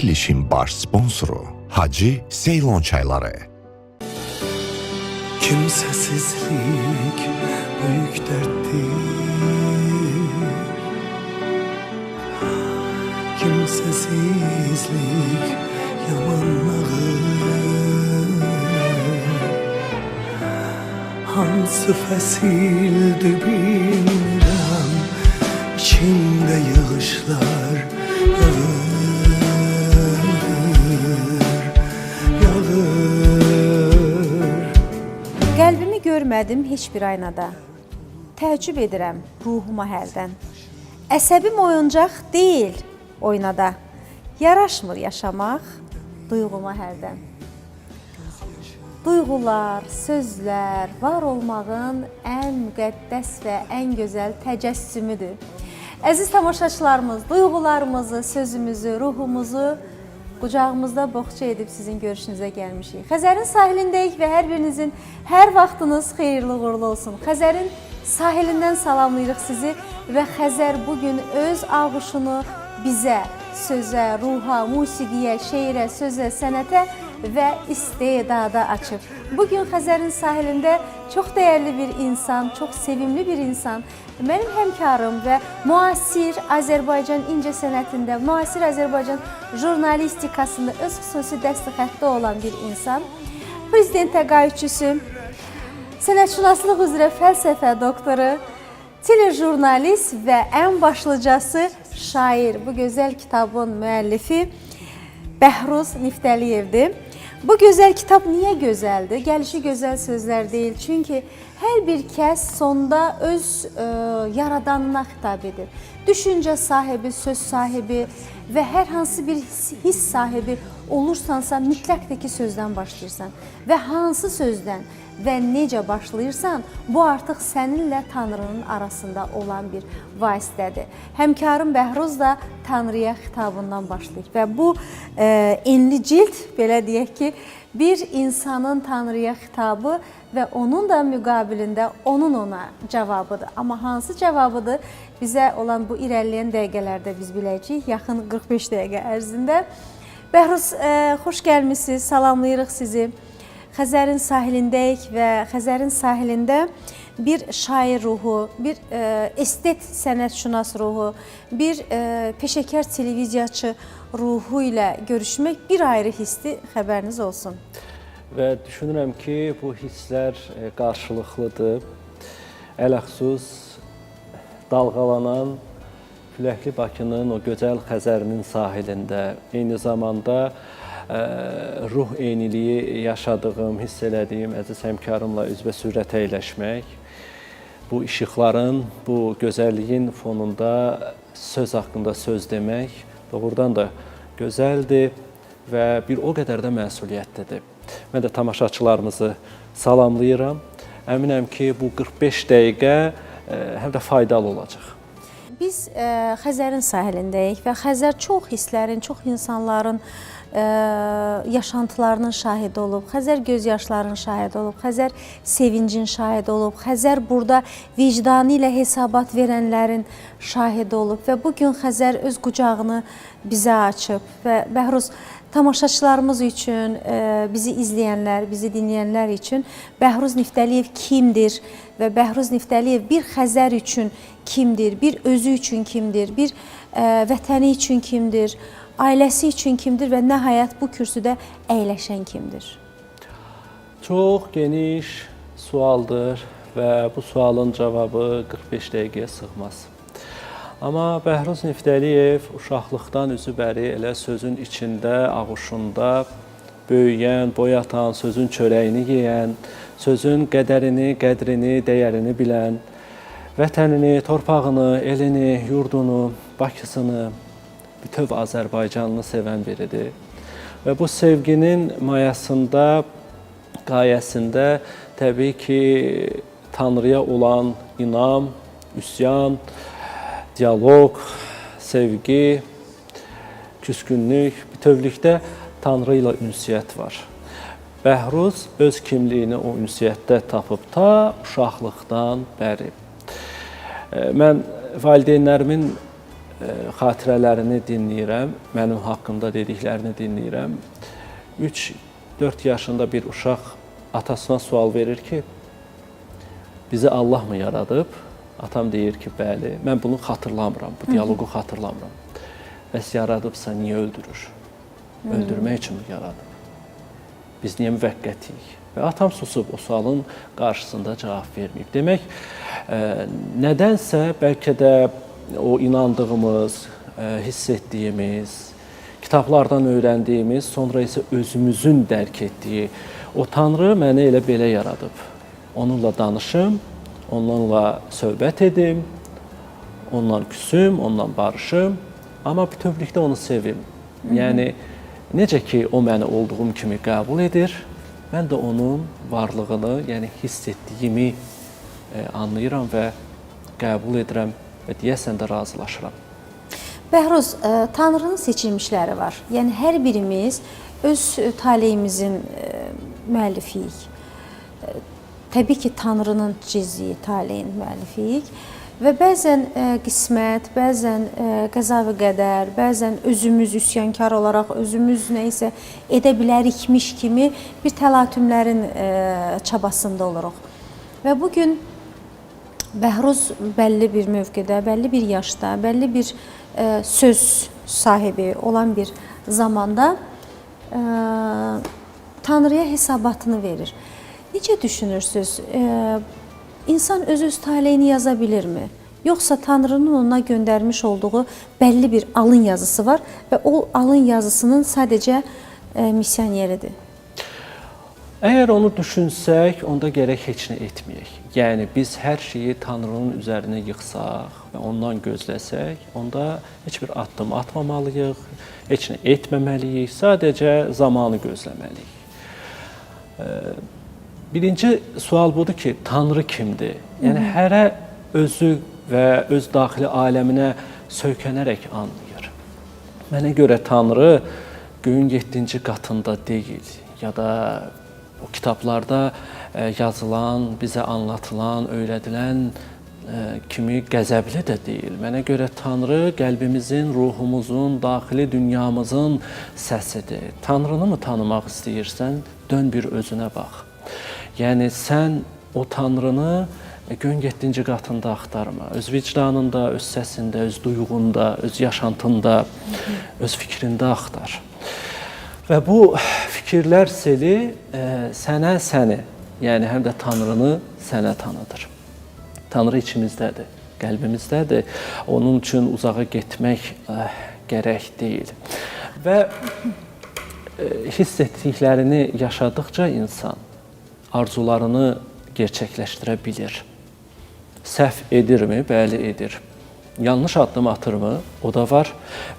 Çekilişin baş sponsoru Hacı Seylon Çayları. Kimsesizlik büyük derttir. Kimsesizlik yaman ağır. Hansı fəsildi bilmirəm, içimdə yağışlar yağır. Qəlbimi görmədim heç bir aynada. Təəccüb edirəm ruhuma hərdən. Əsəbim oyuncaq deyil oynada. Yaraşmır yaşamaq duyğuma hərdən. Duyğular, sözlər var olmağın ən müqəddəs və ən gözəl təcəssümüdür. Əziz tamaşaçılarımız, duyğularımızı, sözümüzü, ruhumuzu qucağımızda boğça edib sizin görüşünüzə gəlmişik. Xəzərin sahilindəyik və hər birinizin hər vaxtınız xeyirli uğurlu olsun. Xəzərin sahilindən salamlayırıq sizi və Xəzər bugün öz ağuşunu bizə, sözə, ruha, musiqiyə, şeirə, sözə, sənətə və istedada açıb. Bugün Xəzərin sahilində çox dəyərli bir insan, çox sevimli bir insan, mənim həmkarım və müasir Azərbaycan incəsənətində, müasir Azərbaycan jurnalistikasında öz xüsusi dəstəxətdə olan bir insan, prezident təqaüdçüsü, sənətşünaslıq üzrə fəlsəfə doktoru, telejurnalist və ən başlıcası şair, bu gözəl kitabın müəllifi Bəhruz Niftəliyevdir. Bu gözəl kitab niyə gözəldir? Gəlişi gözəl sözlər deyil. Çünki hər bir kəs sonda öz yaradanına xitab edir. Düşüncə sahibi, söz sahibi və hər hansı bir hiss sahibi olursansa mütləqdir ki, sözdən başlayırsan. Və hansı sözdən və necə başlayırsan, bu artıq səninlə Tanrının arasında olan bir vasitədir. Həmkarım Bəhruz da Tanrıya xitabından başlayır və bu enli cild, belə deyək ki, bir insanın Tanrıya xitabı və onun da müqabilində onun ona cavabıdır. Amma hansı cavabıdır? Bizə olan bu irəliləyən dəqiqələrdə biz biləcəyik, yaxın 45 dəqiqə ərzində. Bəhruz, xoş gəlmişsiniz, salamlayırıq sizi. Xəzərin sahilindəyik və Xəzərin sahilində bir şair ruhu, bir estet sənətşünas ruhu, bir peşəkar televiziyaçı ruhu ilə görüşmək bir ayrı hissdir, xəbəriniz olsun. Və düşünürəm ki, bu hisslər qarşılıqlıdır. Ələxsus dalğalanan küləkli Bakının o gözəl Xəzərinin sahilində, eyni zamanda ruh eyniliyi yaşadığım, hiss elədiyim əziz həmkarımla üzbə sürət əyləşmək, bu işıqların, bu gözəlliyin fonunda söz haqqında söz demək doğrudan da gözəldir və bir o qədər də məsuliyyətlidir. Mən də tamaşaçılarımızı salamlayıram. Əminəm ki, bu 45 dəqiqə həm də faydalı olacaq. Biz Xəzərin sahilindəyik və Xəzər çox hisslərin, çox insanların yaşantılarının şahidi olub, Xəzər gözyaşlarının şahidi olub, Xəzər sevincin şahidi olub, Xəzər burada vicdanı ilə hesabat verənlərin şahidi olub və bugün Xəzər öz qucağını bizə açıb və Bəhruz, tamaşaçılarımız üçün, bizi izləyənlər, bizi dinləyənlər üçün Bəhruz Niftəliyev kimdir və Bəhruz Niftəliyev bir Xəzər üçün kimdir, bir özü üçün kimdir, bir vətəni üçün kimdir, ailəsi üçün kimdir və nəhayət bu kürsüdə əyləşən kimdir? Çox geniş sualdır və bu sualın cavabı 45 dəqiqəyə sığmaz. Amma Bəhruz Niftəliyev uşaqlıqdan üzü bəri elə sözün içində, ağuşunda böyüyən, boyatan, sözün çörəyini yeyən, sözün qədərini, qədrini, dəyərini bilən, vətənini, torpağını, elini, yurdunu, Bakısını, bütöv Azərbaycanını sevən biridir. Və bu sevginin mayasında, qayəsində təbii ki, Tanrıya olan inam, üsyan, dialoq, sevgi, küskünlük, bütövlükdə Tanrı ilə ünsiyyət var. Bəhruz öz kimliyini o ünsiyyətdə tapıb ta uşaqlıqdan bəri. Mən valideynlərimin xatirələrini dinləyirəm, mənim haqqımda dediklərini dinləyirəm. 3-4 yaşında bir uşaq atasına sual verir ki, bizi Allah mı yaradıb? Atam deyir ki, bəli. Mən bunu xatırlamıram, bu dialoqu xatırlamıram. Bəs yaradıbsa niyə öldürür? Öldürmək üçün yaradıb. Biz niyə müvəqqətiyik? Və atam susub, o sualın qarşısında cavab verməyib. Demək, nədənsə bəlkə də o inandığımız, hiss etdiyimiz, kitablardan öyrəndiyimiz, sonra isə özümüzün dərk etdiyi o Tanrı məni elə belə yaradıb. Onunla danışım, onunla söhbət edim, onunla küsüm, onunla barışım, amma bütövlükdə onu sevim. Yəni, necə ki, o məni olduğum kimi qəbul edir, mən də onun varlığını, yəni hiss etdiyimi anlayıram və qəbul edirəm və deyəsən də razılaşıram. Bəhruz, Tanrının seçilmişləri var. Yəni, hər birimiz öz taleyimizin müəllifiyik. Təbii ki, Tanrının cizdiyi taleyin müəllifiyik və bəzən qismət, bəzən qəza və qədər, bəzən özümüz üsyankar olaraq, özümüz nəyisə edə bilərikmiş kimi bir təlatümlərin çabasında oluruq. Və bugün Bəhruz bəlli bir mövqedə, bəlli bir yaşda, bəlli bir söz sahibi olan bir zamanda Tanrıya hesabatını verir. Necə düşünürsünüz? İnsan öz taleyini yaza bilirmi? Yoxsa Tanrının ona göndərmiş olduğu bəlli bir alın yazısı var və o alın yazısının sadəcə misyoneridir? Əgər onu düşünsək, onda gərək heç nə etməyək. Yəni, biz hər şeyi Tanrının üzərinə yıxsaq və ondan gözləsək, onda heç bir addım atmamalıyıq, heç nə etməməliyik, sadəcə zamanı gözləməliyik. Birinci sual budur ki, Tanrı kimdir? Yəni, hərə özü və öz daxili aləminə söykənərək anlayır. Mənə görə Tanrı göyün 7-ci qatında deyil, ya da o kitablarda yazılan, bizə anlatılan, öyrədilən kimi qəzəbli də deyil. Mənə görə Tanrı qəlbimizin, ruhumuzun, daxili dünyamızın səsidir. Tanrını mı tanımaq istəyirsən, dön bir özünə bax. Yəni, sən o Tanrını göyün 7-ci qatında axtarma. Öz vicdanında, öz səsində, öz duyğunda, öz yaşantında, öz fikrində axtar. Və bu fikirlər seli sənə səni, yəni həm də Tanrını sənə tanıdır. Tanrı içimizdədir, qəlbimizdədir. Onun üçün uzağa getmək gərək deyil. Və hiss etdiklərini yaşadıqca insan arzularını gerçəkləşdirə bilir. Səhv edirmi? Bəli, edir. Yanlış addım atırmı? O da var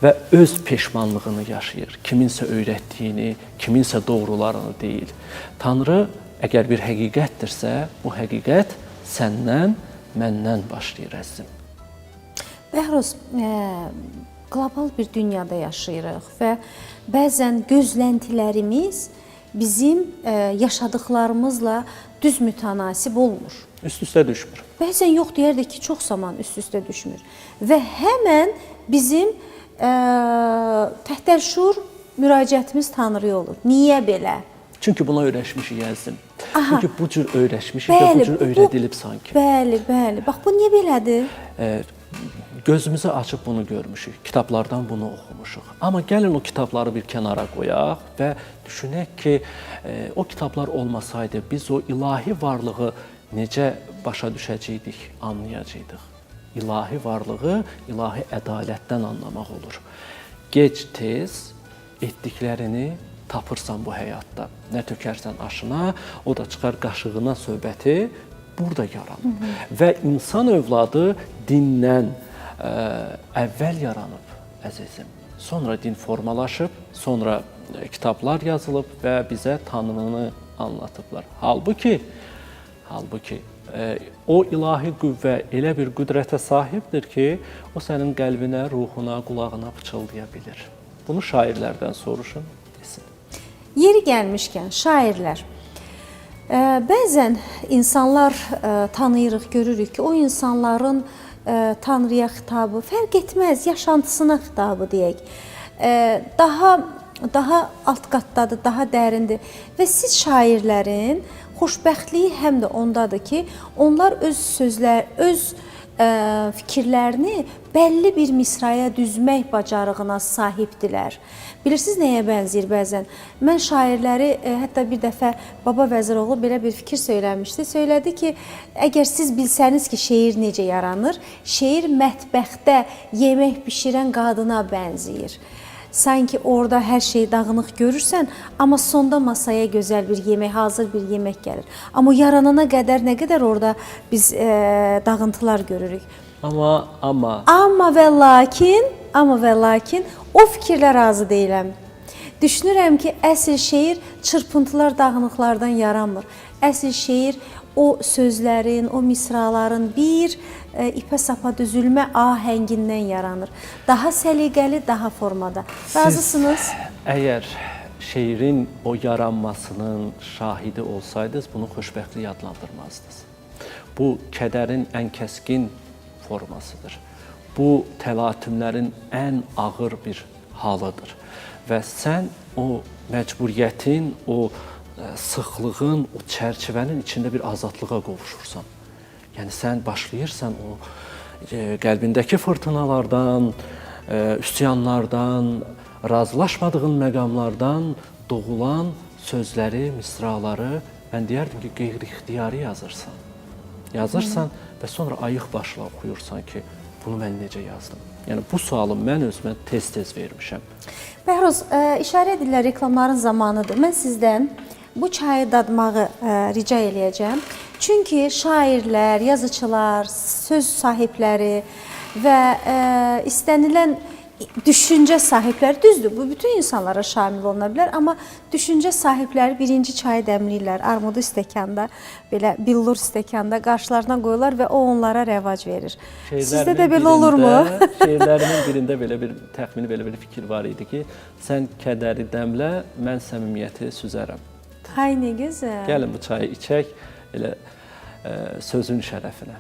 və öz peşmanlığını yaşayır. Kiminsə öyrətdiyini, kiminsə doğrularını deyil. Tanrı əgər bir həqiqətdirsə, bu həqiqət səndən, məndən başlayır əzizim. Bəhruz, qlobal bir dünyada yaşayırıq və bəzən gözləntilərimiz bizim yaşadıqlarımızla düz mütənasib olmur. Üst-üstə düşmür. Bəzən yox deyərdik ki, çox zaman üst-üstə düşmür. Və həmən bizim təhtəlşur müraciətimiz Tanrıya olur. Niyə belə? Çünki buna öyrəşmişik əzizim. Çünki bu cür öyrəşmişik və bu cür öyrədilib sanki. Bəli, bəli. Bax, bu niyə belədir? Gözümüzü açıb bunu görmüşük, kitablardan bunu oxumuşuq. Amma gəlin o kitabları bir kənara qoyaq və düşünək ki, o kitablar olmasaydı biz o ilahi varlığı necə başa düşəcəkdik, anlayacaqdıq. İlahi varlığı, ilahi ədalətdən anlamaq olur. Gec-tez etdiklərini tapırsan bu həyatda. Nə tökərsən aşına, o da çıxar qaşığına söhbəti burada yaranır. Və insan övladı dindən əvvəl yaranıb, əzizim. Sonra din formalaşıb, sonra kitablar yazılıb və bizə Tanrını anlatıblar. Halbuki o ilahi qüvvə elə bir qüdrətə sahibdir ki, o sənin qəlbinə, ruhuna, qulağına pıçıldaya bilir. Bunu şairlərdən soruşun, desin. Yeri gəlmişkən, şairlər. Bəzən insanlar tanıyırıq, görürük ki, o insanların Tanrıya xitabı, fərq etməz, yaşantısına xitabı deyək. Daha alt qatdadır, daha dərindir və siz şairlərin xoşbəxtliyi həm də ondadır ki, onlar öz fikirlərini bəlli bir misraya düzmək bacarığına sahibdilər. Bilirsiniz nəyə bənzəyir bəzən? Mən şairləri, hətta bir dəfə Baba Vəziroğlu belə bir fikir söyləmişdi. Söylədi ki, əgər siz bilsəniz ki, şeir necə yaranır, şeir mətbəxdə yemək bişirən qadına bənzəyir. Sanki orada hər şey dağınıq görürsən, amma sonda masaya gözəl bir yemək, hazır bir yemək gəlir. Amma yaranana qədər nə qədər orada biz dağıntılar görürük. Amma və lakin o fikirlə razı deyiləm. Düşünürəm ki, əsl şeir çırpıntılar, dağınıqlardan yaranmır. Əsl şeir o sözlərin, o misraların bir ipə sapa düzülmə ahəngindən yaranır. Daha səliqəli, daha formada. Razısınız? Siz əgər şeirin o yaranmasının şahidi olsaydınız, bunu xoşbəxtlik adlandırmazdınız. Bu kədərin ən kəskin formasıdır. Bu təlatümlərin ən ağır bir halıdır. Və sən o məcburiyyətin, o sıxlığın, o çərçivənin içində bir azadlığa qovuşursan. Yəni sən başlayırsan o qəlbindəki fırtınalardan, üsyanlardan, razılaşmadığın məqamlardan doğulan sözləri, misraları, mən deyərdim ki, qeyri-ixtiyari yazırsan. Yazırsan və sonra ayıq başla oxuyursan ki, bunu mən necə yazdım? Yəni bu sualı mən özümə tez-tez vermişəm. Bəhruz, işarə edirlər reklamların zamanıdır. Mən sizdən bu çayı dadmağı rica eləyəcəm. Çünki şairlər, yazıçılar, söz sahibləri və istənilən düşüncə sahibləri, düzdür, bu bütün insanlara şamil oluna bilər, amma düşüncə sahibləri birinci çayı dəmləyirlər, armudu stəkanda, belə billur stəkanda qarşılarına qoyurlar və o onlara rəvac verir. Sizdə də belə olurmu? Şeirlərimin birində belə bir təxmini belə bir fikir var idi ki, sən kədəri dəmlə, mən səmimiyyəti süzərəm. Hay, nə gözəl. Gəlin bu çayı içək, elə sözün şərəfinə.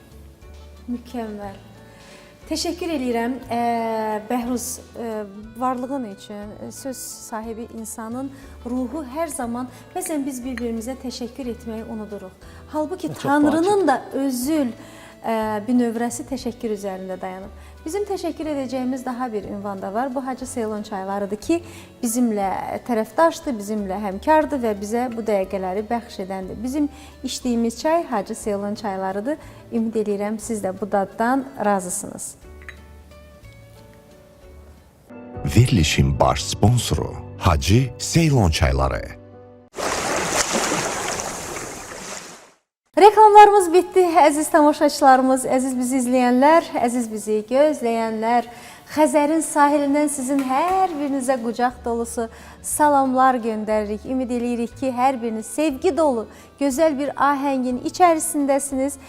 Mükəmməl. Təşəkkür edirəm Bəhruz varlığın üçün. Söz sahibi insanın ruhu hər zaman, bəzən biz bir-birimizə təşəkkür etməyi unuduruq. Halbuki Tanrının da özül bünövrəsi təşəkkür üzərində dayanır. Bizim təşəkkür edəcəyimiz daha bir ünvan da var. Bu Hacı Seylon çaylarıdır ki, bizimlə tərəfdaşdır, bizimlə həmkardır və bizə bu dəqiqələri bəxş edəndir. Bizim içdiyimiz çay Hacı Seylon çaylarıdır. Ümid edirəm, siz də bu daddan razısınız. Verilişin baş sponsoru Hacı Seylon çayları. Reklamlarımız bitdi, əziz tamaşaçılarımız, əziz bizi izləyənlər, əziz bizi gözləyənlər. Xəzərin sahilindən sizin hər birinizə qucaq dolusu salamlar göndəririk. Ümid edirik ki, hər biriniz sevgi dolu, gözəl bir ahəngin içərisindəsiniz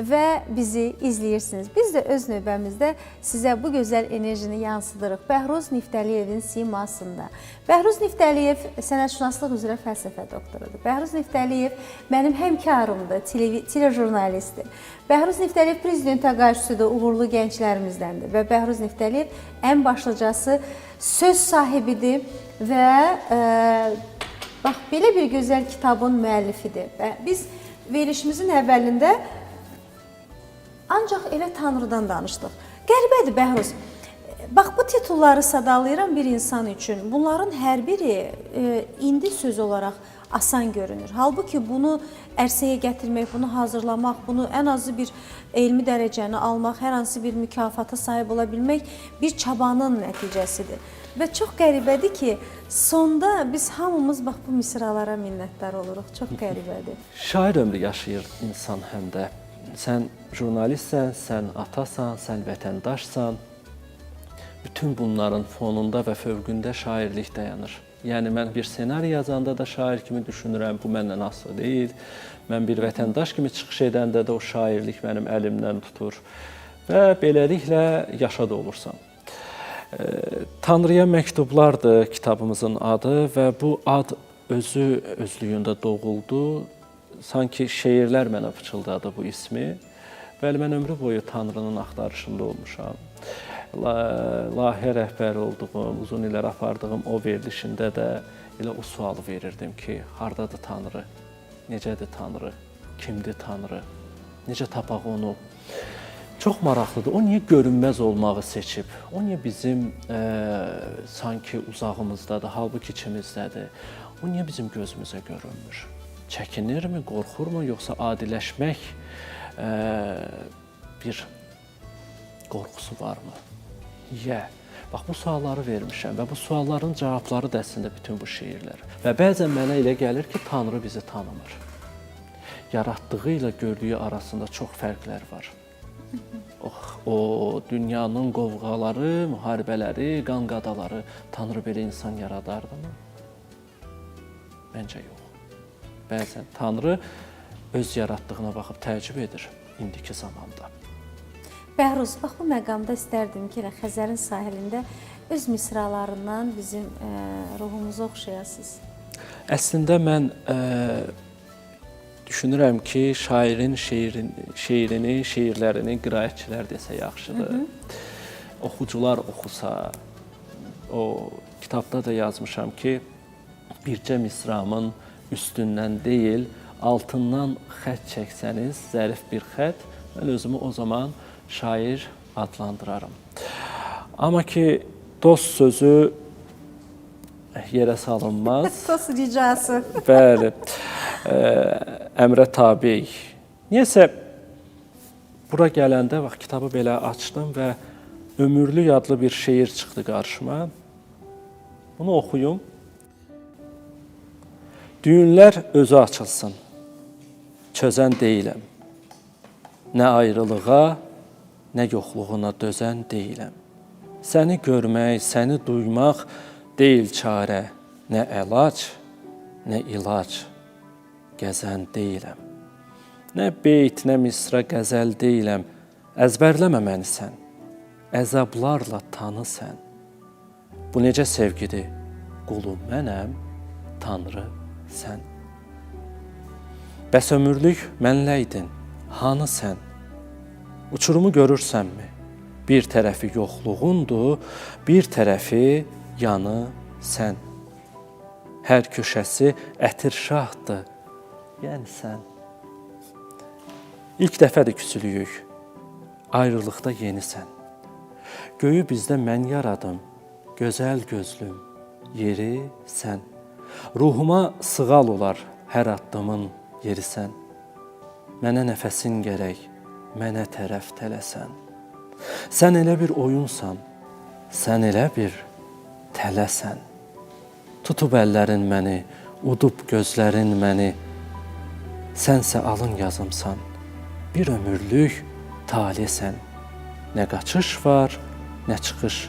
və bizi izləyirsiniz. Biz də öz növbəmizdə sizə bu gözəl enerjini yansıdırıq Bəhruz Niftəliyevin simasında. Bəhruz Niftəliyev sənətşünaslıq üzrə fəlsəfə doktorudur. Bəhruz Niftəliyev mənim həmkarımdır, telejurnalistdir. Bəhruz Niftəliyev prezident təqaüdçüsüdür, uğurlu gənclərimizdəndir və Bəhruz Niftəliyev ən başlıcası söz sahibidir və bax, belə bir gözəl kitabın müəllifidir. Biz verilişimizin əvvəlində ancaq elə Tanrıdan danışdıq. Qəribədir Bəhruz. Bax, bu titulları sadalayıram bir insan üçün. Bunların hər biri indi söz olaraq asan görünür. Halbuki bunu ərsəyə gətirmək, bunu hazırlamaq, bunu ən azı bir elmi dərəcəni almaq, hər hansı bir mükafata sahib ola bilmək bir çabanın nəticəsidir. Və çox qəribədir ki, sonda biz hamımız bax bu misralara minnətdar oluruq. Çox qəribədir. Şair ömrü yaşayır insan həm də. Sən jurnalistsən, sən atasan, sən vətəndaşsan. Bütün bunların fonunda və fövqündə şairlik dayanır. Yəni, mən bir senari yazanda da şair kimi düşünürəm, bu məndən asılı deyil. Mən bir vətəndaş kimi çıxış edəndə də o şairlik mənim əlimdən tutur. Və beləliklə yaşa da olursan. Tanrıya məktublardır kitabımızın adı və bu ad özlüyündə doğuldu. Sanki şeirlər mənə pıçıldadı bu ismi Bəli, mən ömrü boyu Tanrının axtarışında olmuşam. Layihə rəhbəri olduğum, uzun illər apardığım o verilişində də elə o sualı verirdim ki, hardadır Tanrı? Necədir Tanrı? Kimdir Tanrı? Necə tapaq onu? Çox maraqlıdır. O niyə görünməz olmağı seçib? O niyə bizim sanki uzağımızdadır, halbuki içimizdədir? O niyə bizim gözümüzə görünmür? Çəkinirmi, qorxurmu, yoxsa adiləşmək bir qorxusu varmı? Niyə? Bax, bu sualları vermişəm və bu sualların cavabları da əslində bütün bu şeirlər. Və bəzən mənə elə gəlir ki, Tanrı bizi tanımır. Yaratdığı ilə gördüyü arasında çox fərqlər var. O dünyanın qovğaları, müharibələri, qan qadaları Tanrı belə insan yaradardımı? Məncə yox. Bəzən Tanrı öz yaratdığına baxıb təəccüb edir indiki zamanda. Bəhruz, bax bu məqamda istərdim ki, Xəzərin sahilində öz misralarından bizim ruhumuzu oxşayasınız. Əslində mən düşünürəm ki, şairin şeirini, şeirlərini qiraətçilər desə yaxşıdır. Oxucular oxusa, o kitabda da yazmışam ki, bircə misramın üstündən deyil, altından xət çəksəniz, zərif bir xət, mən özümü o zaman şair adlandıraram. Amma ki, dost sözü yerə salınmaz. Dost ricası. Bəli, əmrə tabi. Niyəsə, bura gələndə, bax, kitabı belə açdım və Ömürlük adlı bir şeir çıxdı qarşıma. Bunu oxuyum. Düyünlər özü açılsın, çözən deyiləm. Nə ayrılığa, nə yoxluğuna dözən deyiləm. Səni görmək, səni duymaq deyil çarə, nə əlac, nə ilac, gəzən deyiləm. Nə beyt, nə misra qəzəl deyiləm, əzbərləmə məni sən, əzablarla tanı sən. Bu necə sevgidir, qulum mənəm, Tanrı sən. Bəs ömürlük mənləydin, hanı sən? Uçurumu görürsənmi? Bir tərəfi yoxluğundur, bir tərəfi yanı sən. Hər köşəsi ətirşahdır, yəni sən. İlk dəfədir küsülüyük, ayrılıqda yenisən. Göyü bizdə mən yaradım, gözəl gözlüm, yeri sən. Ruhuma sığal olar hər addımın yeri sən. Mənə nəfəsin gərək, mənə tərəf tələsən. Sən elə bir oyunsan, sən elə bir tələsən. Tutub əllərin məni, udub gözlərin məni. Sənsə alın yazımsan, bir ömürlük talisən. Nə qaçış var, nə çıxış.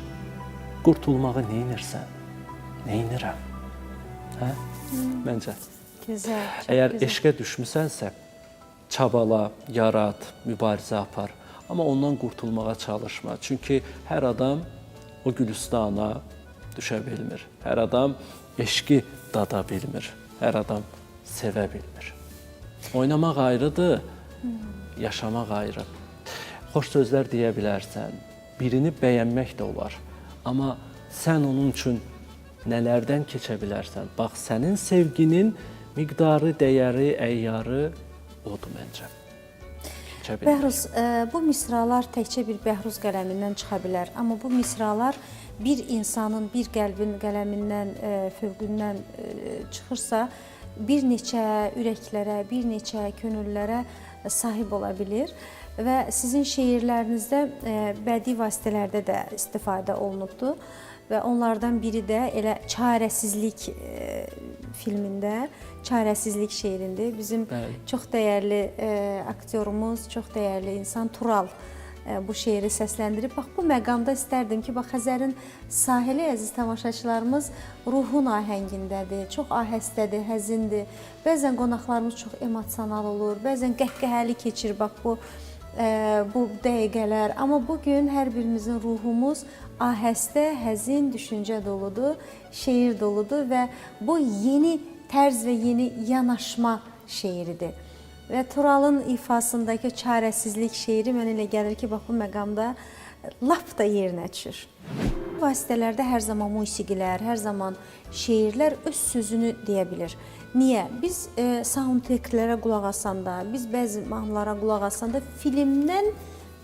Qurtulmağı neynirsən? Neynirəm? Hə? Məncə. Gözəl. Əgər eşqə düşmüsənsə, çabala, yarat, mübarizə apar. Amma ondan qurtulmağa çalışma. Çünki hər adam o gülüstana düşə bilmir. Hər adam eşqi dada bilmir. Hər adam sevə bilmir. Oynamaq ayrıdır, yaşamaq ayrı. Xoş sözlər deyə bilərsən, birini bəyənmək də olar. Amma sən onun üçün nələrdən keçə bilərsən? Bax, sənin sevginin miqdarı, dəyəri, əyyarı odur məncə. Bəhruz, bu misralar təkcə bir Bəhruz qələmindən çıxa bilər. Amma bu misralar bir insanın, bir qəlbin qələmindən, fövqündən çıxırsa, bir neçə ürəklərə, bir neçə könüllərə sahib ola bilir. Və sizin şeirlərinizdə bədii vasitələrdə də istifadə olunubdur. Və onlardan biri də elə Çarəsizlik filmində, Çarəsizlik şeirindir. Bizim çox dəyərli aktyorumuz, çox dəyərli insan Tural bu şeiri səsləndirib. Bax, bu məqamda istərdim ki, bax, Xəzərin sahili, əziz tamaşaçılarımız, ruhun ahəngindədir, çox ahəstədir, həzindir. Bəzən qonaqlarımız çox emosional olur, bəzən qəhqəhəli keçir, bax, bu dəqiqələr. Amma bugün hər birimizin ruhumuz ahəstə, həzin, düşüncə doludur, şeir doludur və bu yeni tərz və yeni yanaşma şeiridir. Və Turalın ifasındakı çarəsizlik şeiri mən elə gəlir ki, bax bu məqamda lap da yerinə düşür. Vasitələrdə hər zaman musiqilər, hər zaman şeirlər öz sözünü deyə bilir. Niyə? Biz soundtracklərə qulaq asanda, biz bəzi mahnılara qulaq asanda filmdən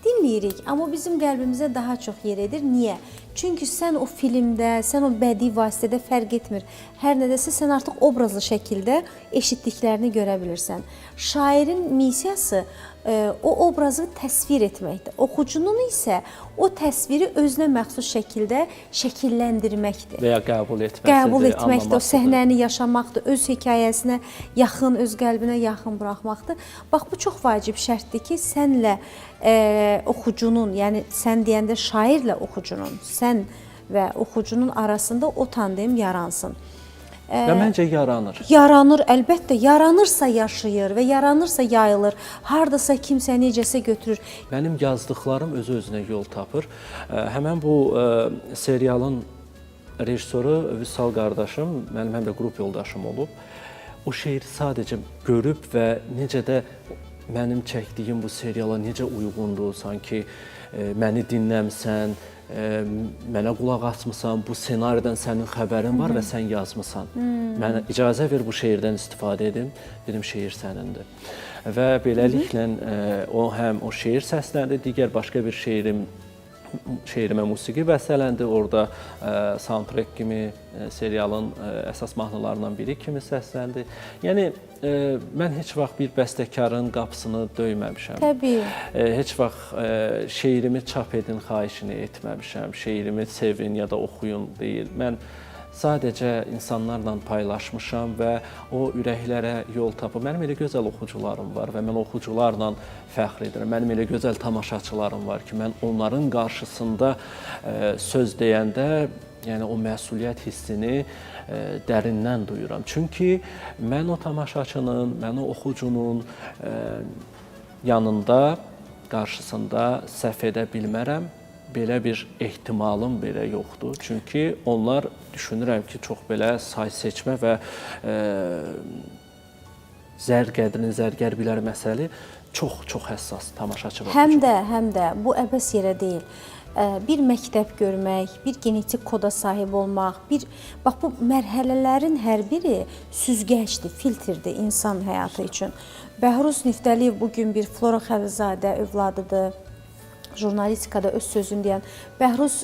dinləyirik, amma bizim qəlbimizə daha çox yer edir. Niyə? Çünki sən o filmdə, sən o bədii vasitədə fərq etmir. Hər nədəsə sən artıq obrazlı şəkildə eşitdiklərini görə bilirsən. Şairin missiyası o obrazı təsvir etməkdir. Oxucunun isə o təsviri özünə məxsus şəkildə şəkilləndirməkdir. Və ya qəbul etməkdir. Qəbul etməkdir, o səhnəni yaşamaqdır, öz hekayəsinə yaxın, öz qəlbinə yaxın buraxmaqdır. Bax, bu çox vacib şərtdir ki, sənlə oxucunun, yəni sən deyəndə şairlə oxucunun, sən və oxucunun arasında o tandem yaransın. Və məncə yaranır. Yaranır, əlbəttə. Yaranırsa yaşayır və yaranırsa yayılır. Hardasa kimsə necəsə götürür. Mənim yazdıqlarım özü-özünə yol tapır. Həmən bu serialın rejissoru Vüsal qardaşım, mənim həm də qrup yoldaşım olub. O şeiri sadəcə görüb və necə də mənim çəkdiyim bu seriala necə uyğundur, sanki məni dinləmsən, mənə qulaq asmısan, bu ssenaridən sənin xəbərin var və sən yazmısan. Mənə icazə ver bu şeirdən istifadə edim, dedim şeir sənindir. Və beləliklə o həm o şeir səsləndi, digər başqa bir şeirimə musiqi bəstələndi. Orada soundtrack kimi serialın əsas mahnılarından biri kimi səsləndi. Yəni mən heç vaxt bir bəstəkarın qapısını döyməmişəm. Təbii. Heç vaxt şeirimi çap edin xahişini etməmişəm. Şeirimi sevin ya da oxuyun deyil. Mən sadəcə insanlarla paylaşmışam və o ürəklərə yol tapıb. Mənim elə gözəl oxucularım var və mən oxucularla fəxr edirəm. Mənim elə gözəl tamaşaçılarım var ki, mən onların qarşısında söz deyəndə, yəni o məsuliyyət hissini dərindən duyuram. Çünki mən o tamaşaçının, mən o oxucunun yanında, qarşısında səhv edə bilmərəm. Belə bir ehtimalım belə yoxdur. Çünki onlar düşünürəm ki, çox belə say seçmə və zər qədrini zərgər bilər məsələ çox həssas tamaşaçı var. Həm də bu əbəs yerə deyil. Bir məktəb görmək, bir genetik koda sahib olmaq, bax bu mərhələlərin hər biri süzgəcdir, filtrdir insan həyatı üçün. Bəhruz Niftəliyev bugün bir Flora Xəlizadə övladıdır. Jurnalistikada öz sözünü deyən Bəhruz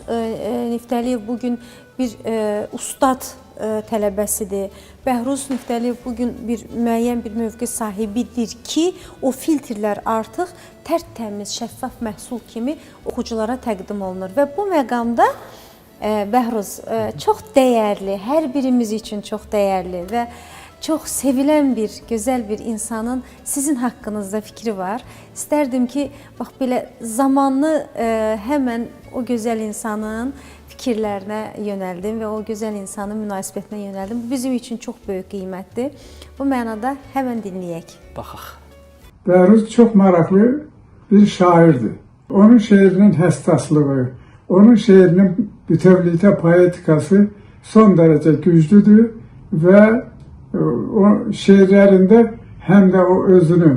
Niftəliyev bugün bir ustad tələbəsidir. Bəhruz Niftəliyev bugün bir müəyyən bir mövqe sahibidir ki, o filtrlər artıq tərtəmiz, şəffaf məhsul kimi oxuculara təqdim olunur. Və bu məqamda Bəhruz çox dəyərli, hər birimiz üçün çox dəyərli və çox sevilən bir, gözəl bir insanın sizin haqqınızda fikri var. İstərdim ki, bax belə zamanlı həmən o gözəl insanın fikirlərinə yönəldim və o gözəl insanın münasibətinə yönəldim. Bu bizim üçün çox böyük qiymətdir. Bu mənada həmən dinləyək. Baxaq. Bəhruz çox maraqlı bir şairdir. Onun şeirinin həssaslığı, onun şeirinin bütövlükdə poetikası son dərəcə güclüdür və o şeirlərində həm də o özünü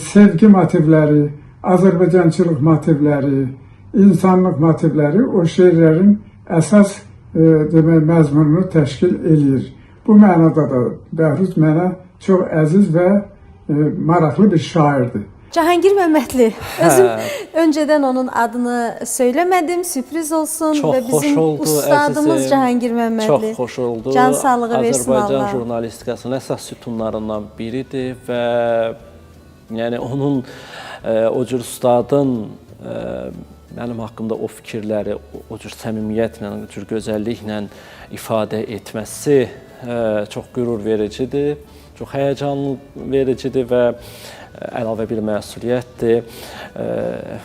sevgi motivləri, Azərbaycançılıq motivləri, insanlıq motivləri o şeirlərin əsas demək məzmununu təşkil eləyir. Bu mənada da Bəhruz mənə çox əziz və maraqlı bir şairdir. Cahangir Məmmədli, özüm öncədən onun adını söyləmədim, sürpriz olsun və bizim ustadımız Cahangir Məmmədli. Çox xoş oldu. Can sağlığı versin Allah. Azərbaycan jurnalistikasının əsas sütunlarından biridir və yəni onun o cür ustadın mənim haqqımda o fikirləri o cür səmimiyyətlə, o cür gözəlliklə ifadə etməsi çox qürur vericidir, çox həyəcan vericidir və əlavə bir məsuliyyətdir.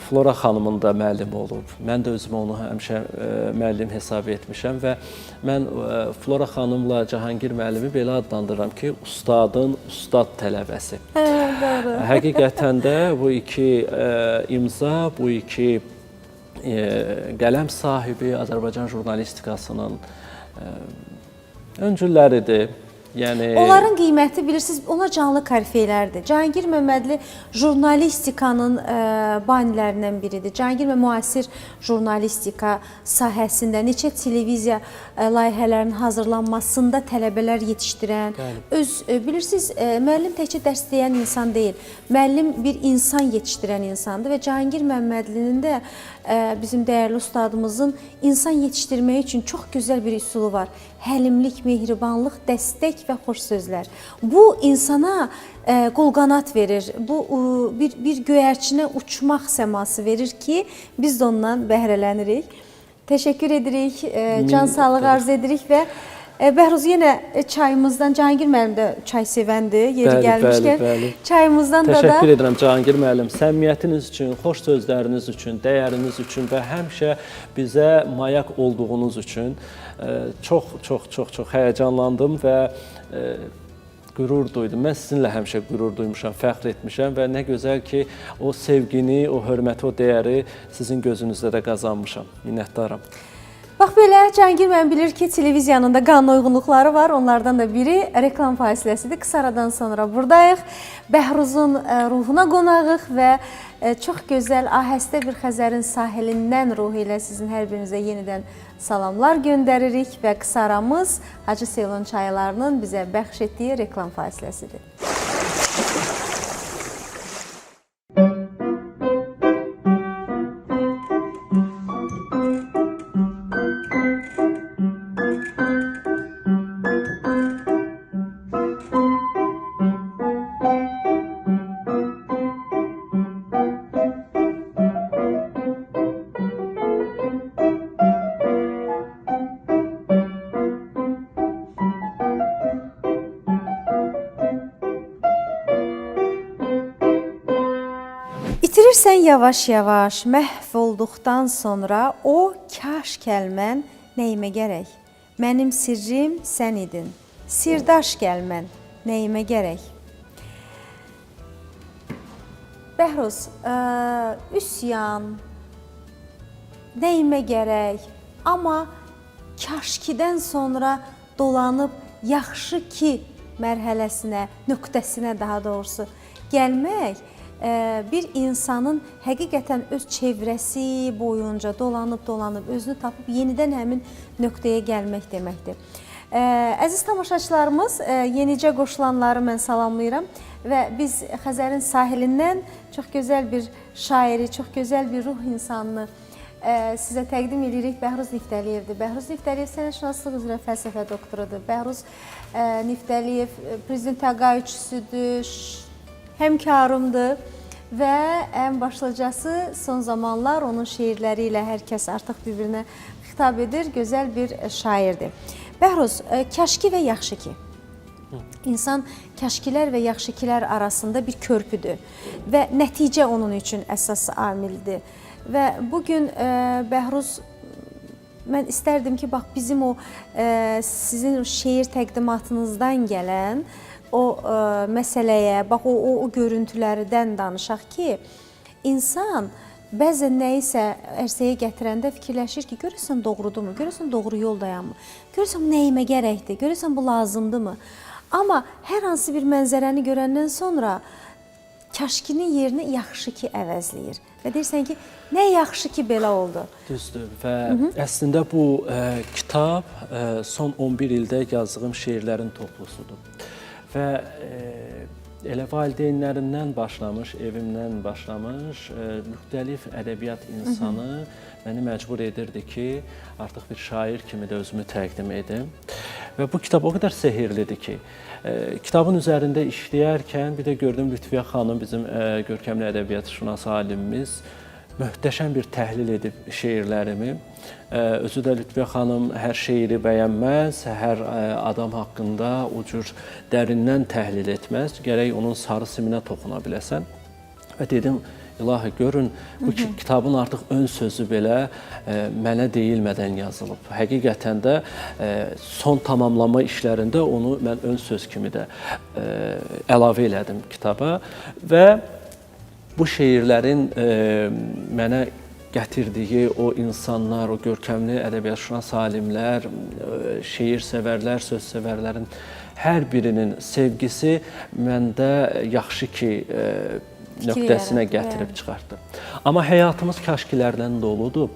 Flora xanımın da müəllimi olub. Mən də özümə onu həmişə müəllim hesab etmişəm və mən Flora xanımla Cahangir müəllimi belə adlandırıram ki, ustadın ustad tələbəsi. Həqiqətən də bu iki imza, bu iki qələm sahibi Azərbaycan jurnalistikasının öncülləridir. Yəni Onların qiyməti bilirsiniz, onlar canlı korifeylərdir. Cahangir Məmmədli jurnalistikanın banilərindən biridir. Cahangir müasir jurnalistika sahəsində neçə televiziya layihələrinin hazırlanmasında tələbələr yetişdirən, bilirsiniz, müəllim təkcə dərs deyən insan deyil, müəllim bir insan yetişdirən insandır və Cahangir Məmmədlinin də bizim dəyərli ustadımızın insan yetişdirmək üçün çox gözəl bir üsulu var. Həlimlik, mehribanlıq, dəstək və xoş sözlər. Bu insana qol-qanat verir. Bu bir göyərçinə uçmaq səması verir ki, biz də ondan bəhrələnirik. Təşəkkür edirik, can sağlığı arzu edirik və Bəhruz, yenə çayımızdan, Cahangir müəllim də çay sevəndir, yeri gəlmişkən. Çayımızdan da təşəkkür edirəm Cahangir müəllim. Səmimiyyətiniz üçün, xoş sözləriniz üçün, dəyəriniz üçün və həmişə bizə mayak olduğunuz üçün çox həyəcanlandım və qürur duydum. Mən sizinlə həmişə qürur duymuşam, fəxr etmişəm və nə gözəl ki, o sevgini, o hörməti, o dəyəri sizin gözünüzdə də qazanmışam. Minnətdaram. Bax belə, Cahangir müəllim bilir ki, televiziyanın da qanun uyğunluqları var. Onlardan da biri reklam fasiləsidir. Qısa aradan sonra buradayıq. Bəhruzun ruhuna qonağıq və çox gözəl, ahəstə bir Xəzərin sahilindən ruhu ilə sizin hər birinizə yenidən salamlar göndəririk və qısa aramız Hacı Seylon çaylarının bizə bəxş etdiyi reklam fasiləsidir. İtirirsən yavaş-yavaş, məhv olduqdan sonra o kaş kəlmən nəyimə gərək? Mənim sirrim sən idin, sirdaş gəlmən nəyimə gərək? Bəhruz, üsyan, nəyimə gərək? Amma kaşkidən sonra dolanıb yaxşı ki mərhələsinə, nöqtəsinə daha doğrusu gəlmək, bir insanın həqiqətən öz çevrəsi boyunca dolanıb özünü tapıb yenidən həmin nöqtəyə gəlmək deməkdir. Əziz tamaşaçılarımız, yenicə qoşulanları mən salamlayıram və biz Xəzərin sahilindən çox gözəl bir şairi, çox gözəl bir ruh insanını sizə təqdim edirik. Bəhruz Niftəliyevdir. Bəhruz Niftəliyev sənətşünaslıq üzrə fəlsəfə doktorudur. Bəhruz Niftəliyev prezident təqaüdçüsüdür, həmkarımdır və ən başlıcası son zamanlar onun şeirləri ilə hər kəs artıq bir-birinə xitab edir, gözəl bir şairdir. Bəhruz, kaşki və yaxşı ki. İnsan kaşkilər və yaxşikilər arasında bir körpüdür və nəticə onun üçün əsas amildir. Və bugün Bəhruz, mən istərdim ki, bax bizim o sizin şeir təqdimatınızdan gələn o məsələyə, bax o görüntülərdən danışaq ki, insan bəzən nəyisə ərsəyə gətirəndə fikirləşir ki, görürsən doğrudurmu, görürsən doğru yoldayam mı, görürsən nəyimə gərəkdir, görürsən bu lazımdırmı? Amma hər hansı bir mənzərəni görəndən sonra kaşkinin yerini yaxşı ki əvəzləyir və deyirsən ki, nə yaxşı ki belə oldu. Düzdür və əslində bu kitab son 11 ildə yazdığım şeirlərin toplusudur. Və elə valideynlərimdən başlamış, evimdən başlamış, müxtəlif ədəbiyyat insanı məni məcbur edirdi ki, artıq bir şair kimi də özümü təqdim edim. Və bu kitab o qədər sehirlidir ki, kitabın üzərində işləyərkən bir də gördüm Lütfiyə xanım, bizim görkəmli ədəbiyyatşünas alimimiz, möhtəşəm bir təhlil edib şeirlərimi. Özü də Lütfiyə xanım hər şeiri bəyənməz, hər adam haqqında o cür dərindən təhlil etməz. Gərək onun sarı siminə toxuna biləsən. Və dedim, ilahi görün, bu kitabın artıq ön sözü belə mənə deyilmədən yazılıb. Həqiqətən də son tamamlama işlərində onu mən ön söz kimi də əlavə elədim kitaba və bu şeirlərin mənə gətirdiyi o insanlar, o görkəmli ədəbiyyatşünas alimlər, şeir sevərlər, söz sevərlərin hər birinin sevgisi məndə yaxşı ki, nöqtəsinə gətirib çıxartdı. Amma həyatımız kaşkilərdən doludur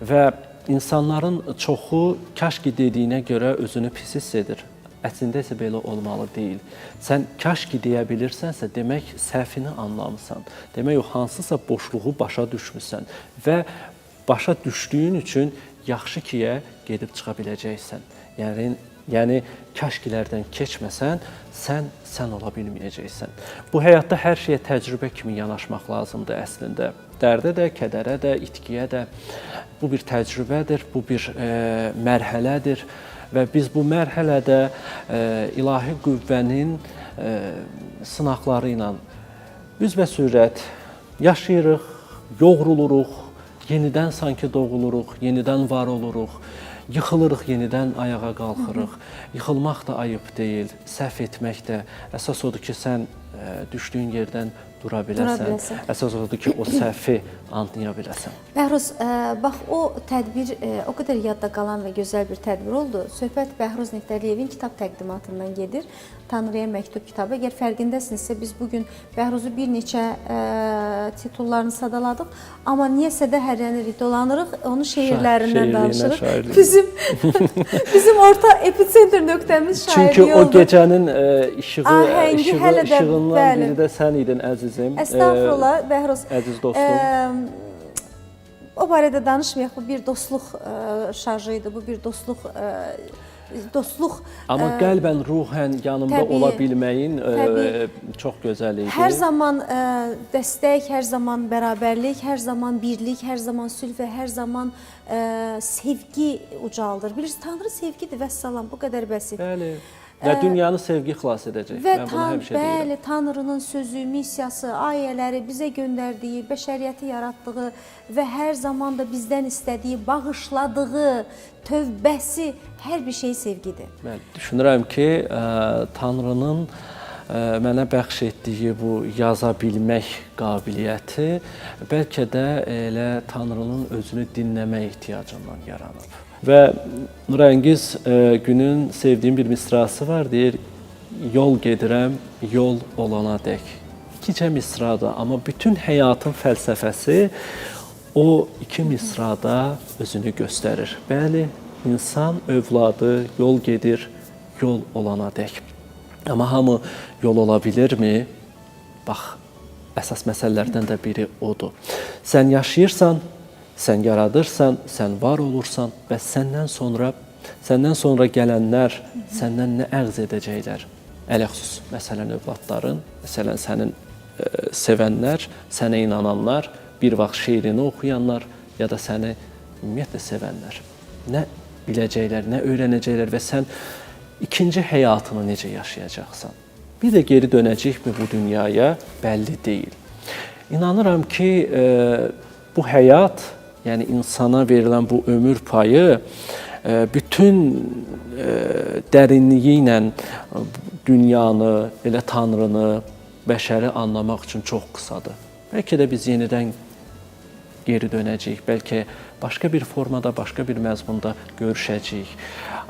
və insanların çoxu kaşki dediyinə görə özünü pis hiss edir. Əslində isə belə olmalı deyil. Sən kaşki deyə bilirsənsə, demək səhvini anlamısan. Demək o hansısa boşluğu başa düşmüsən və başa düşdüyün üçün yaxşı kiyə gedib çıxa biləcəksən. Yəni kaşkilərdən keçməsən, sən ola bilməyəcəksən. Bu həyatda hər şeyə təcrübə kimi yanaşmaq lazımdır əslində. Dərdə də, kədərə də, itkiyə də. Bu bir təcrübədir, bu bir mərhələdir və biz bu mərhələdə ilahi qüvvənin sınaqları ilə üzbəsürət yaşayırıq, yoğruluruq, yenidən sanki doğuluruq, yenidən var oluruq. Yıxılırıq, yenidən ayağa qalxırıq. Yıxılmaq da ayıb deyil, səhv etmək də. Əsas odur ki, sən düşdüyün yerdən dura biləsən. Əsas odur ki, o səhvi anlaya biləsən. Bəhruz, bax o tədbir o qədər yadda qalan və gözəl bir tədbir oldu. Söhbət Bəhruz Neftəliyevin kitab təqdimatından gedir. Tanrıya məktub kitabı. Əgər fərqindəsinizsə, biz bugün Bəhruz'u bir neçə titullarını sadaladıq. Amma niyəsə də hərlənirik, dolanırıq, onun şeirlərindən danışırıq. Bizim orta epicentr nöqtəmiz şairliyi oldu. Çünki o gecənin işığından biri də sən idin, əzizim. Əstəğfurullah, Bəhruz. Əziz dostum. O barədə danışmayaq, bu bir dostluq şarjı idi, bu bir dostluq. Amma qəlbən, ruhən yanımda ola bilməyin çox gözəl idi. Hər zaman dəstək, hər zaman bərabərlik, hər zaman birlik, hər zaman sülh və hər zaman sevgi ucaldır. Bilirsiniz, Tanrı sevgidir, vəssalam, bu qədər bəsit. Bəli. Və dünyanı sevgi xilas edəcək. Mən bunu həmişə deyirəm. Bəli, Tanrının sözü, missiyası, ayələri, bizə göndərdiyi, bəşəriyyəti yaratdığı və hər zaman da bizdən istədiyi, bağışladığı, tövbəsi, hər bir şey sevgidir. Mən düşünürəm ki, Tanrının mənə bəxş etdiyi bu yaza bilmək qabiliyyəti bəlkə də elə Tanrının özünü dinləmək ehtiyacından yaranıb. Və Nurəngiz günün sevdiyim bir misrası var, deyir, yol gedirəm, yol olana dək. İkicə misradır, amma bütün həyatın fəlsəfəsi o iki misrada özünü göstərir. Bəli, insan övladı yol gedir, yol olana dək. Amma hamı yol ola bilirmi? Bax, əsas məsələlərdən də biri odur. Sən yaşayırsan, sən yaradırsan, sən var olursan və səndən sonra gələnlər səndən nə əğz edəcəklər? Ələxüsus, məsələn, övladların, məsələn, sənin sevənlər, sənə inananlar, bir vaxt şeirini oxuyanlar ya da səni ümumiyyətlə sevənlər. Nə biləcəklər, nə öyrənəcəklər və sən ikinci həyatını necə yaşayacaqsan? Bir də geri dönəcəkmi bu dünyaya? Bəlli deyil. İnanıram ki, bu həyat, yəni insana verilən bu ömür payı bütün dərinliyi ilə dünyanı, elə Tanrını, bəşəri anlamaq üçün çox qısadır. Bəlkə də biz yenidən geri dönəcəyik, bəlkə başqa bir formada, başqa bir məzmunda görüşəcəyik.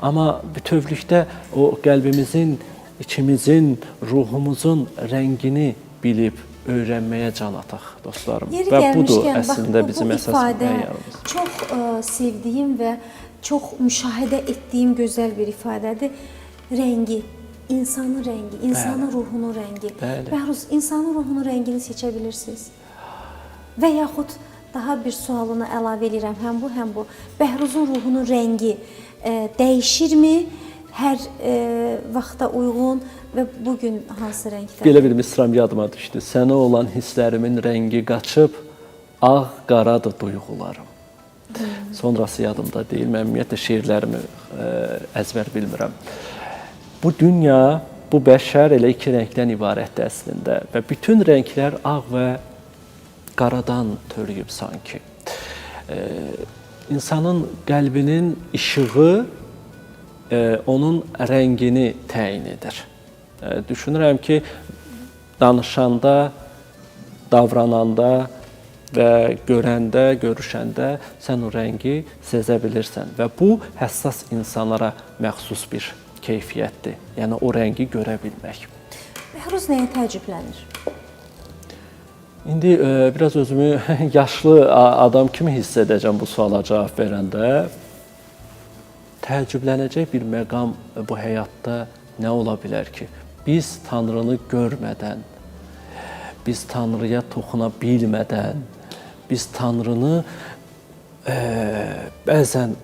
Amma bütövlükdə o qəlbimizin, içimizin, ruhumuzun rəngini bilib öyrənməyə can ataq, dostlarım. Və budur əslində bizim əsas məyarımız. Çox sevdiyim və çox müşahidə etdiyim gözəl bir ifadədir. Rəngi, insanın rəngi, insanın ruhunun rəngi. Bəhruz, insanın ruhunun rəngini seçə bilirsiniz. Və yaxud daha bir sualını əlavə edirəm, həm bu. Bəhruzun ruhunun rəngi dəyişirmi? Hər vaxta uyğun və bugün hansı rəngdə? Belə bir misram yadıma düşdü. Sənə olan hisslərimin rəngi qaçıb, ağ-qaradır duyğularım. Sonrası yadımda deyil, mən ümumiyyətlə şeirlərimi əzbər bilmirəm. Bu dünya, bu bəşər elə iki rəngdən ibarətdir əslində və bütün rənglər ağ və qaradan törüyüb sanki. İnsanın qəlbinin işığı onun rəngini təyin edir. Düşünürəm ki, danışanda, davrananda və görəndə, görüşəndə sən o rəngi sezə bilirsən və bu həssas insanlara məxsus bir keyfiyyətdir. Yəni o rəngi görə bilmək. Bəhruz nəyə təəccüblənir? İndi biraz özümü yaşlı adam kimi hiss edəcəm bu suala cavab verəndə. Təəccüblənəcək bir məqam bu həyatda nə ola bilər ki? Biz Tanrını görmədən, biz Tanrıya toxuna bilmədən, biz Tanrını bəzən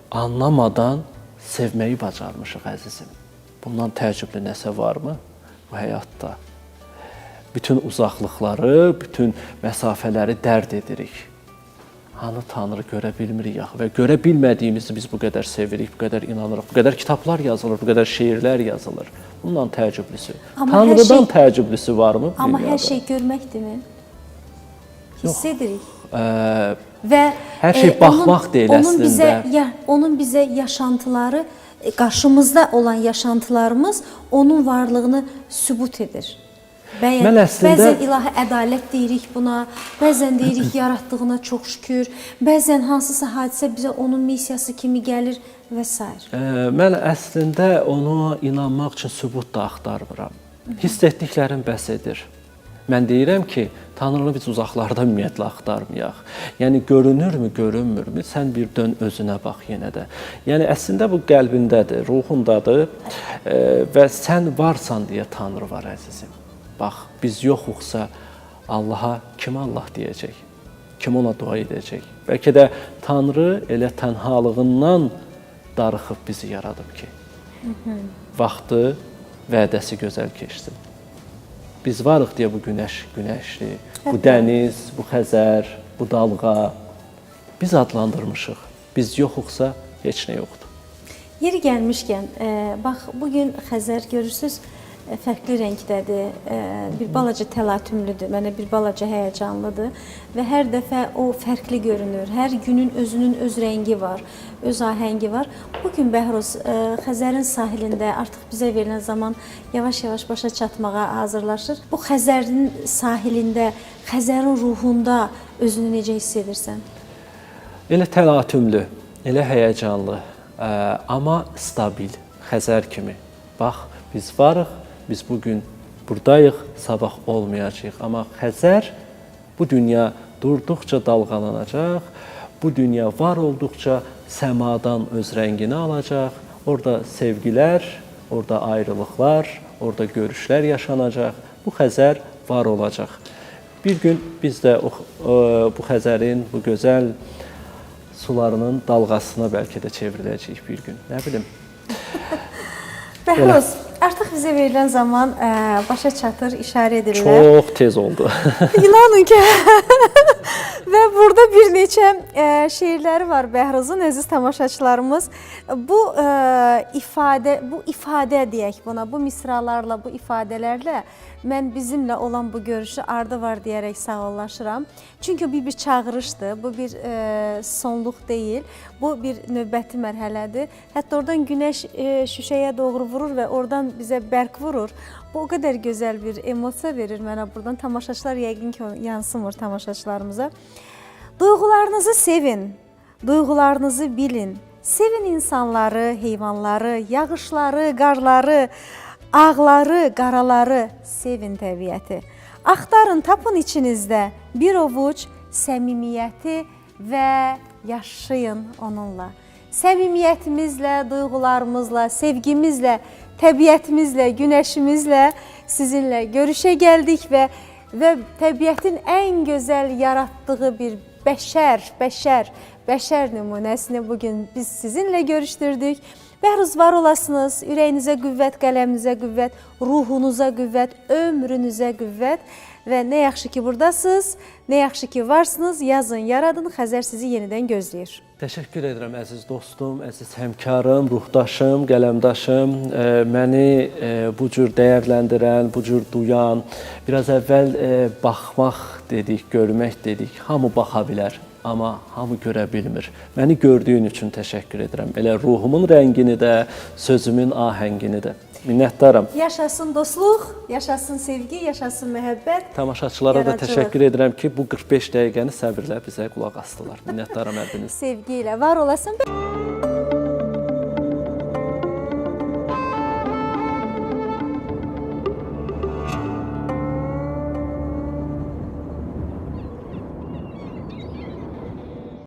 anlamadan sevməyi bacarmışıq, əzizim. Bundan təəccüblü nəsə varmı bu həyatda? Bütün uzaqlıqları, bütün məsafələri dərd edirik. Hanı Tanrı görə bilmirik axı və görə bilmədiyimizi biz bu qədər sevirik, bu qədər inanırıq, bu qədər kitablar yazılır, bu qədər şeirlər yazılır. Bundan təəccüblüsü. Tanrıdan təəccüblüsü varmı? Amma dünyada? hər şey görməkdirmi? Hiss edirik. Və hər şey baxmaq deyil əslində. Onun bizə yaşantıları, qarşımızda olan yaşantılarımız onun varlığını sübut edir. Bəzən ilahi ədalət deyirik buna, bəzən deyirik yaratdığına çox şükür, bəzən hansısa hadisə bizə onun missiyası kimi gəlir və s. Mən əslində ona inanmaq üçün sübut da axtarmıram. Hiss etdiklərim bəs edir. Mən deyirəm ki, Tanrını biz uzaqlarda ümumiyyətlə axtarmayaq. Yəni görünürmü, görünmürmü? Sən bir dön özünə bax yenə də. Yəni əslində bu qəlbindədir, ruhundadır və sən varsan deyə Tanrı var, əzizim. Bax, biz yoxuqsa Allaha kim Allah deyəcək? Kim ona dua edəcək? Bəlkə də Tanrı elə tənhalığından darıxıb bizi yaradıb ki, vaxtı, vədəsi gözəl keçsin. Biz varıq deyə bu günəş günəşli, bu dəniz, bu xəzər, bu dalğa biz adlandırmışıq. Biz yoxuqsa heç nə yoxdur. Yeri gəlmişkən, bax, bugün Xəzər görürsünüz, fərqli rəngdədir, bir balaca təlatümlüdür, mənə bir balaca həyəcanlıdır və hər dəfə o fərqli görünür. Hər günün özünün öz rəngi var, öz ahəngi var. Bugün Bəhruz Xəzərin sahilində artıq bizə verilən zaman yavaş-yavaş başa çatmağa hazırlaşır. Bu Xəzərin sahilində, Xəzərin ruhunda özünü necə hiss edirsən? Elə təlatümlü, elə həyəcanlı, amma stabil, Xəzər kimi. Bax, biz varıq. Biz bugün buradayıq, sabah olmayacaq. Amma Xəzər bu dünya durduqca dalğalanacaq, bu dünya var olduqca səmadan öz rəngini alacaq. Orada sevgilər, orada ayrılıqlar, orada görüşlər yaşanacaq. Bu Xəzər var olacaq. Bir gün biz də bu Xəzərin, bu gözəl sularının dalğasına bəlkə də çevriləcəyik bir gün. Nə bilim. Bəhruz, artıq bizə verilən zaman başa çatır, işarə edirlər. Çox tez oldu. İnanın ki, və burada bir neçə şeirləri var Bəhruzun, əziz tamaşaçılarımız. Bu ifadə deyək buna, bu misralarla, bu ifadələrlə mən bizimlə olan bu görüşü ardı var deyərək sağollaşıram. Çünki bu bir çağırışdır, bu bir sonluq deyil, bu bir növbəti mərhələdir. Hətta oradan günəş şüşəyə doğru vurur və oradan bizə bərk vurur. Bu o qədər gözəl bir emosiya verir mənə buradan. Tamaşaçılar yəqin ki yansımır tamaşaçılarımıza. Duyğularınızı sevin, duyğularınızı bilin. Sevin insanları, heyvanları, yağışları, qarları, ağları, qaraları, sevin təbiəti. Axtarın, tapın içinizdə bir ovuc səmimiyyəti və yaşayın onunla. Səmimiyyətimizlə, duyğularımızla, sevgimizlə, təbiətimizlə, günəşimizlə sizinlə görüşə gəldik və təbiətin ən gözəl yaratdığı bir bəşər nümunəsini bugün biz sizinlə görüşdürdük. Bəhruz, var olasınız, ürəyinizə qüvvət, qələminizə qüvvət, ruhunuza qüvvət, ömrünüzə qüvvət və nə yaxşı ki buradasınız, nə yaxşı ki varsınız, yazın, yaradın, Xəzər sizi yenidən gözləyir. Təşəkkür edirəm əziz dostum, əziz həmkarım, ruhdaşım, qələmdaşım, məni bu cür dəyərləndirən, bu cür duyan, biraz əvvəl baxmaq dedik, görmək dedik, hamı baxa bilər. Amma hamı görə bilmir. Məni gördüyün üçün təşəkkür edirəm. Elə ruhumun rəngini də, sözümün ahəngini də. Minnətdaram. Yaşasın dostluq, yaşasın sevgi, yaşasın məhəbbət. Tamaşaçılara da təşəkkür edirəm ki, bu 45 dəqiqəni səbirlə bizə qulaq asdılar. Minnətdaram hər biriniz. Sevgi ilə var olasın.